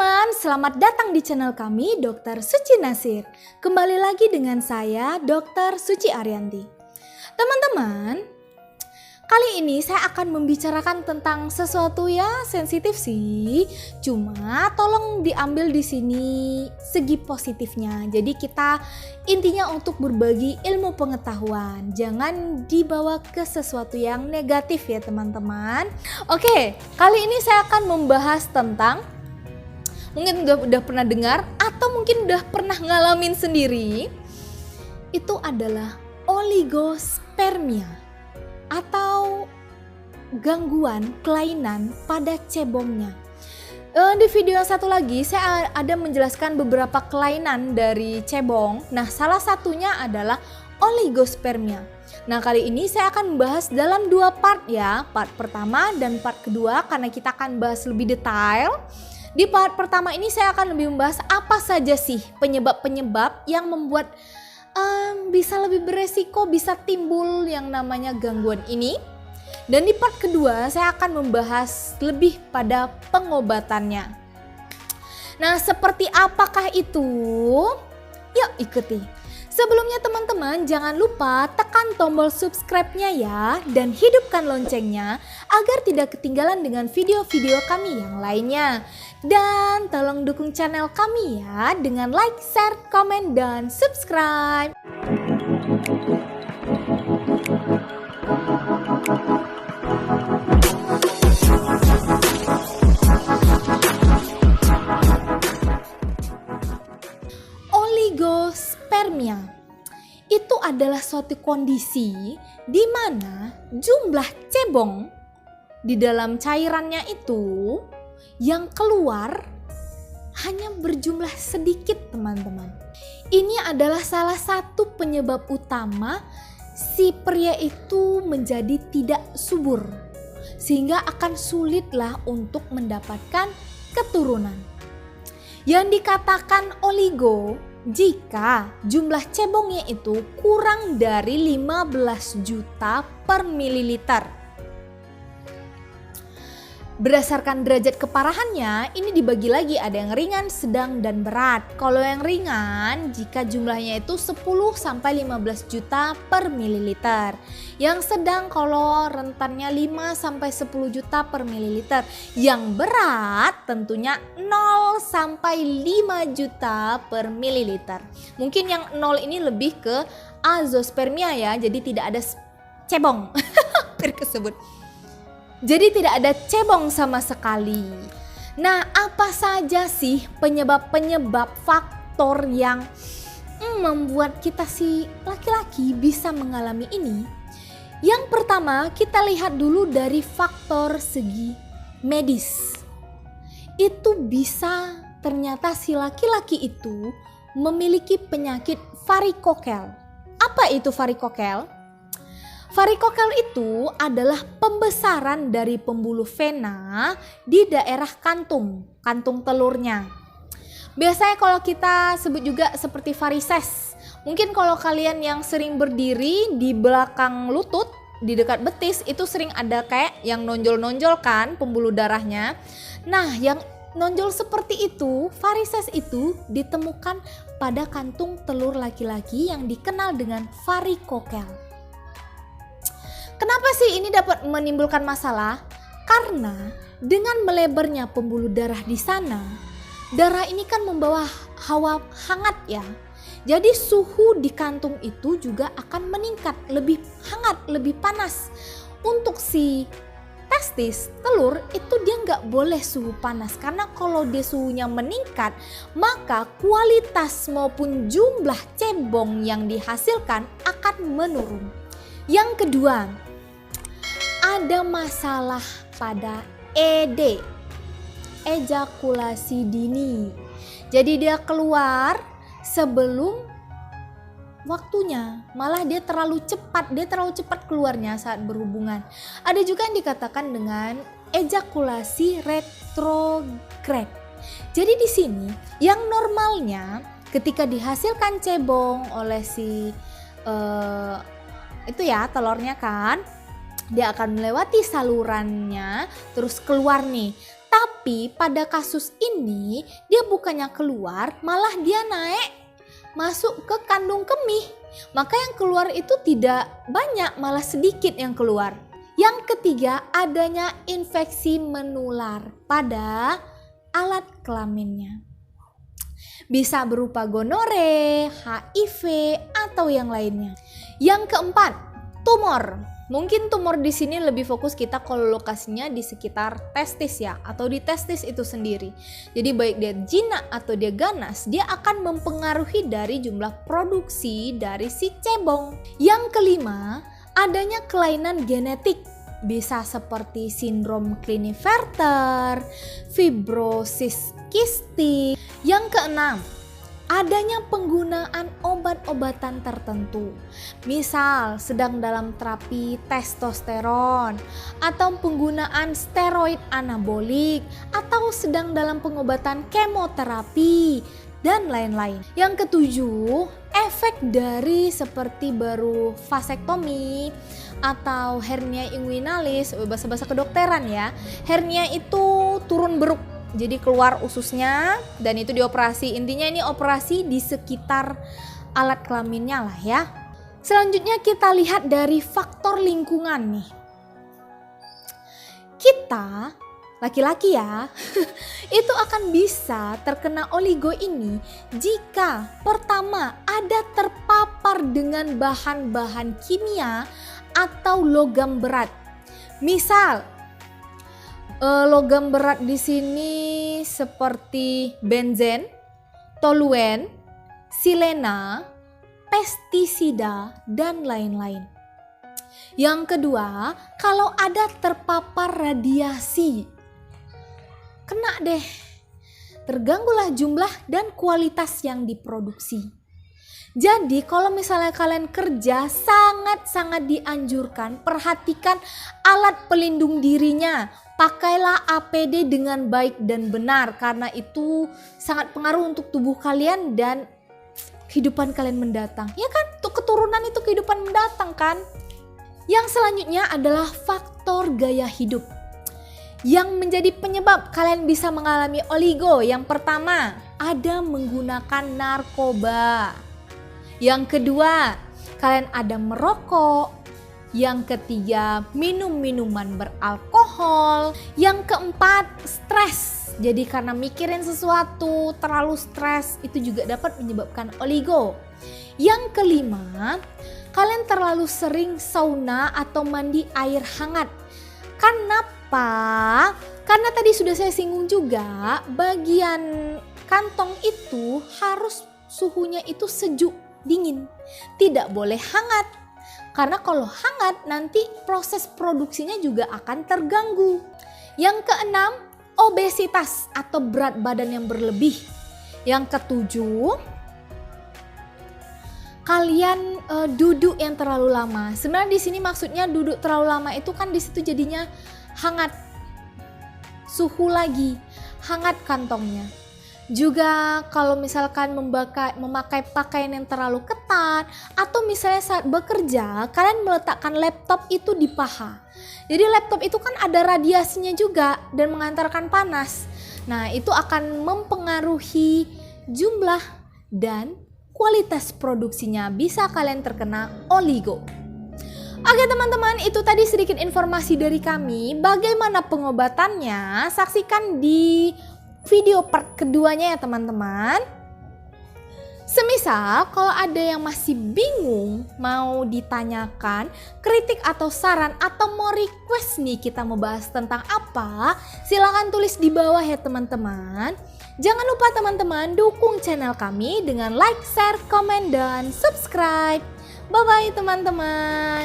teman-teman, selamat datang di channel kami Dr. Suci Nasir. Kembali lagi dengan saya Dr. Suci Arianti. Teman-teman, kali ini saya akan membicarakan tentang sesuatu ya sensitif sih. Cuma tolong diambil di sini segi positifnya. Jadi kita intinya untuk berbagi ilmu pengetahuan. Jangan dibawa ke sesuatu yang negatif ya teman-teman. Oke, kali ini saya akan membahas tentang, mungkin udah pernah dengar atau mungkin udah pernah ngalamin sendiri. Itu adalah oligospermia atau gangguan kelainan pada cebongnya. Di video yang satu lagi saya ada menjelaskan beberapa kelainan dari cebong. Nah, salah satunya adalah oligospermia. Nah, kali ini saya akan membahas dalam dua part ya, part pertama dan part kedua, karena kita akan bahas lebih detail. Di part pertama ini saya akan lebih membahas apa saja sih penyebab-penyebab yang membuat bisa lebih beresiko bisa timbul yang namanya gangguan ini. Dan di part kedua saya akan membahas lebih pada pengobatannya. Nah, seperti apakah itu? Yuk ikuti. Sebelumnya teman-teman jangan lupa tekan tombol subscribe-nya ya dan hidupkan loncengnya agar tidak ketinggalan dengan video-video kami yang lainnya. Dan tolong dukung channel kami ya dengan like, share, komen, dan subscribe. Oligospermia itu adalah suatu kondisi di mana jumlah cebong di dalam cairannya itu yang keluar hanya berjumlah sedikit teman-teman. Ini adalah salah satu penyebab utama si pria itu menjadi tidak subur, sehingga akan sulitlah untuk mendapatkan keturunan. Yang dikatakan oligo jika jumlah cebongnya itu kurang dari 15 juta per mililiter. Berdasarkan derajat keparahannya, ini dibagi lagi ada yang ringan, sedang, dan berat. Kalau yang ringan, jika jumlahnya itu 10-15 juta per mililiter. Yang sedang kalau rentannya 5-10 juta per mililiter. Yang berat tentunya 0-5 juta per mililiter. Mungkin yang 0 ini lebih ke azospermia ya, jadi tidak ada cebong. Tersebut. Jadi tidak ada cebong sama sekali. Nah, apa saja sih penyebab-penyebab faktor yang membuat kita si laki-laki bisa mengalami ini? Yang pertama, kita lihat dulu dari faktor segi medis. Itu bisa ternyata si laki-laki itu memiliki penyakit varikokel. Apa itu varikokel? Varikokel itu adalah pembesaran dari pembuluh vena di daerah kantung telurnya. Biasanya kalau kita sebut juga seperti varises. Mungkin kalau kalian yang sering berdiri di belakang lutut, di dekat betis, itu sering ada kayak yang nonjol-nonjol kan pembuluh darahnya. Nah, yang nonjol seperti itu, varises itu ditemukan pada kantung telur laki-laki yang dikenal dengan varikokel. Kenapa sih ini dapat menimbulkan masalah? Karena dengan melebarnya pembuluh darah di sana, darah ini kan membawa hawa hangat ya. Jadi suhu di kantung itu juga akan meningkat, lebih hangat, lebih panas. Untuk si testis, telur itu dia nggak boleh suhu panas. Karena kalau dia suhunya meningkat, maka kualitas maupun jumlah cebong yang dihasilkan akan menurun. Yang kedua, ada masalah pada ED, ejakulasi dini. Jadi dia keluar sebelum waktunya, malah dia terlalu cepat keluarnya saat berhubungan. Ada juga yang dikatakan dengan ejakulasi retrograd. Jadi di sini yang normalnya ketika dihasilkan cebong oleh si itu ya telurnya kan, dia akan melewati salurannya terus keluar nih. Tapi pada kasus ini dia bukannya keluar, malah dia naik masuk ke kandung kemih. Maka yang keluar itu tidak banyak, malah sedikit yang keluar. Yang ketiga, adanya infeksi menular pada alat kelaminnya. Bisa berupa gonore, HIV, atau yang lainnya. Yang keempat, tumor. Mungkin tumor di sini lebih fokus kita kalau lokasinya di sekitar testis ya, atau di testis itu sendiri. Jadi baik dia jinak atau dia ganas, dia akan mempengaruhi dari jumlah produksi dari si cebong. Yang kelima, adanya kelainan genetik. Bisa seperti sindrom Klinefelter, fibrosis kistik. Yang keenam, adanya penggunaan obat-obatan tertentu. Misal sedang dalam terapi testosteron, atau penggunaan steroid anabolik, atau sedang dalam pengobatan kemoterapi, dan lain-lain. Yang ketujuh, efek dari seperti baru vasektomi atau hernia inguinalis, bahasa-bahasa kedokteran ya. Hernia itu turun beruk, jadi keluar ususnya dan itu dioperasi. Intinya ini operasi di sekitar alat kelaminnya lah ya. Selanjutnya kita lihat dari faktor lingkungan nih. Kita laki-laki ya itu akan bisa terkena oligo ini jika pertama ada terpapar dengan bahan-bahan kimia atau logam berat. Misal logam berat di sini seperti benzen, toluen, silena, pestisida, dan lain-lain. Yang kedua, kalau ada terpapar radiasi, kena deh. Terganggulah jumlah dan kualitas yang diproduksi. Jadi kalau misalnya kalian kerja, sangat-sangat dianjurkan perhatikan alat pelindung dirinya. Pakailah APD dengan baik dan benar karena itu sangat pengaruh untuk tubuh kalian dan kehidupan kalian mendatang. Ya kan, untuk keturunan itu kehidupan mendatang kan. Yang selanjutnya adalah faktor gaya hidup yang menjadi penyebab kalian bisa mengalami oligo. Yang pertama, ada menggunakan narkoba. Yang kedua, kalian ada merokok. Yang ketiga, minum minuman beralkohol. Yang keempat, stres. Jadi karena mikirin sesuatu, terlalu stres, itu juga dapat menyebabkan oligo. Yang kelima, kalian terlalu sering sauna atau mandi air hangat. Kenapa? Karena tadi sudah saya singgung juga, bagian kantong itu harus suhunya itu sejuk, dingin. Tidak boleh hangat. Karena kalau hangat nanti proses produksinya juga akan terganggu. Yang keenam, obesitas atau berat badan yang berlebih. Yang ketujuh, kalian duduk yang terlalu lama. Sebenarnya di sini maksudnya duduk terlalu lama itu kan di situ jadinya hangat. Suhu lagi, hangat kantongnya. Juga kalau misalkan memakai pakaian yang terlalu ketat atau misalnya saat bekerja kalian meletakkan laptop itu di paha. Jadi laptop itu kan ada radiasinya juga dan mengantarkan panas. Nah, itu akan mempengaruhi jumlah dan kualitas produksinya, bisa kalian terkena oligo. Oke teman-teman, itu tadi sedikit informasi dari kami. Bagaimana pengobatannya? Saksikan di video part keduanya ya teman-teman. Semisal kalau ada yang masih bingung, mau ditanyakan, kritik atau saran atau mau request nih kita mau bahas tentang apa, silakan tulis di bawah ya teman-teman. Jangan lupa teman-teman dukung channel kami dengan like, share, komen, dan subscribe. Bye-bye teman-teman.